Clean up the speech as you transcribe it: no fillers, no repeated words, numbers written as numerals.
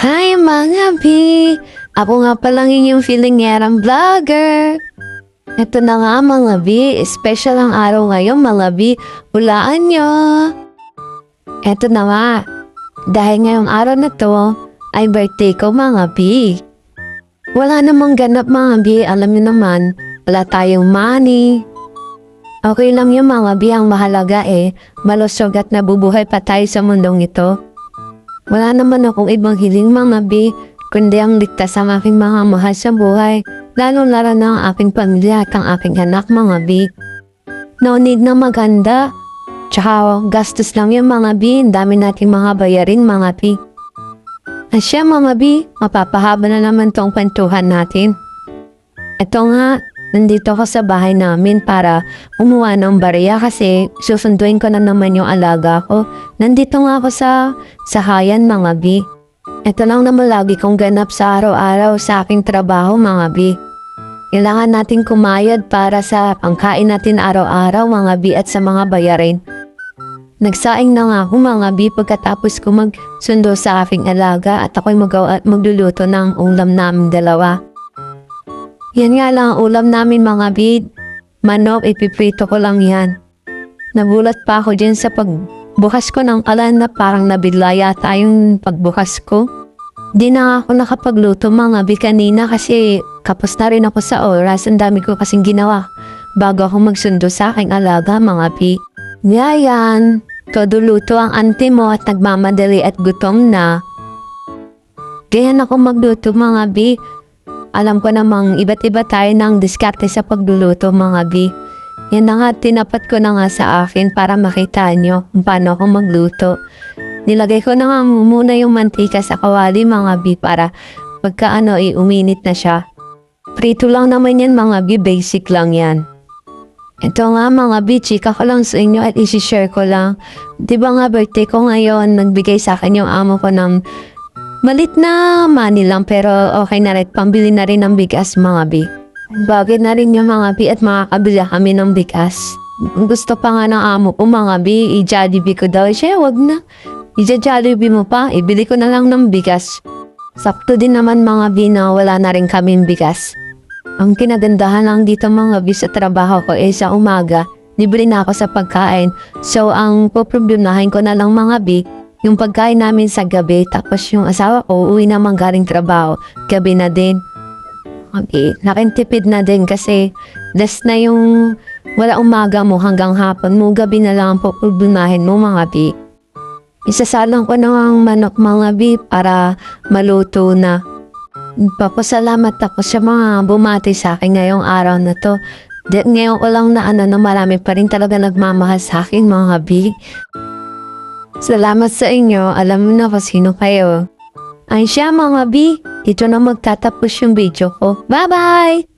Hi mga B! Ako nga palang inyong feelingerang vlogger. Ito na nga mga B, special ang araw ngayon mga B. Hulaan nyo! Ito na nga, dahil ngayong araw na to ay birthday ko mga B. Wala namang ganap mga B, alam nyo naman, wala tayong money. Okay lang yung mga B, ang mahalaga malusog at nabubuhay pa tayo sa mundong ito. Wala naman akong ibang hiling mga B, kundi ang ligtas ang aking mga mahal sa buhay, lalo-lalo na ang aking pamilya at ang aking anak mga B. No need na maganda. Tsaka gastos lang yung mga B, ang dami nating mga bayarin mga B. Asya mga B, mapapahaba na naman tong kwentuhan natin. Ito nga, nandito ako sa bahay namin para umuha ng barya kasi susunduin ko na naman yung alaga ko. Nandito nga ako sa sahayan mga B. Ito lang naman lagi kong ganap sa araw-araw sa aking trabaho mga B. Kailangan natin kumayad para sa pangkain natin araw-araw mga B at sa mga bayarin. Nagsaing na nga ako mga B pagkatapos ko magsundo sa aking alaga at ako'y magluluto ng ulam namin dalawa. Yan nga lang ang ulam namin mga B. Manok, ipiprito ko lang yan. Nagulat pa ako dyan sa pagbukas ko ng kalan na parang nabigla yata yung pagbukas ko. Di na nga ako nakapagluto mga B kanina kasi kapos na rin ako sa oras. Ang dami ko kasing ginawa bago ako magsundo sa aking alaga mga B. Yan, todo luto ang auntie mo at nagmamadali at gutom na. Ganyan ako magluto mga B. Alam ko namang iba't iba tayo ng diskarte sa pagluluto mga B. Yan na nga, tinapat ko na nga sa akin para makita nyo kung paano ako magluto. Nilagay ko na nga muna yung mantika sa kawali mga B para pagka uminit na siya. Prito lang naman yan mga B, basic lang yan. Ito nga mga B, chika ko lang sa inyo at isi-share ko lang. Diba nga birthday ko ngayon, nagbigay sa akin yung amo ko ng malit na money lang pero okay na rin. Pambili na rin ng bigas mga B. Bagay na rin yung mga B at makakabili kami ng bigas. Gusto pa nga ng amo ko mga B, i-Jollibee ko daw. Siya, wag na. I-Jollibee mo pa, ibili ko na lang ng bigas. Sakto din naman mga B na wala na rin kaming bigas. Ang kinagandahan lang dito mga B sa trabaho ko sa umaga, libre na ako sa pagkain. So ang poproblemahin ko na lang mga B, yung pagkain namin sa gabi, tapos yung asawa ko, uwi naman galing trabaho. Gabi na din. Okay, nakintipid na din kasi less na yung wala umaga mo hanggang hapon mo, gabi na lang ang poproblemahin mo mga B. Isasalang ko na ang manok mga B para maluto na. Papasalamat ako sa mga bumati sa akin ngayong araw na to. Ngayon ko lang na marami pa rin talaga nagmamahal sa akin mga B. Salamat sa inyo. Alam mo na kung sino kayo. Ay siya mga B. Dito na magtatapos yung video ko. Bye-bye!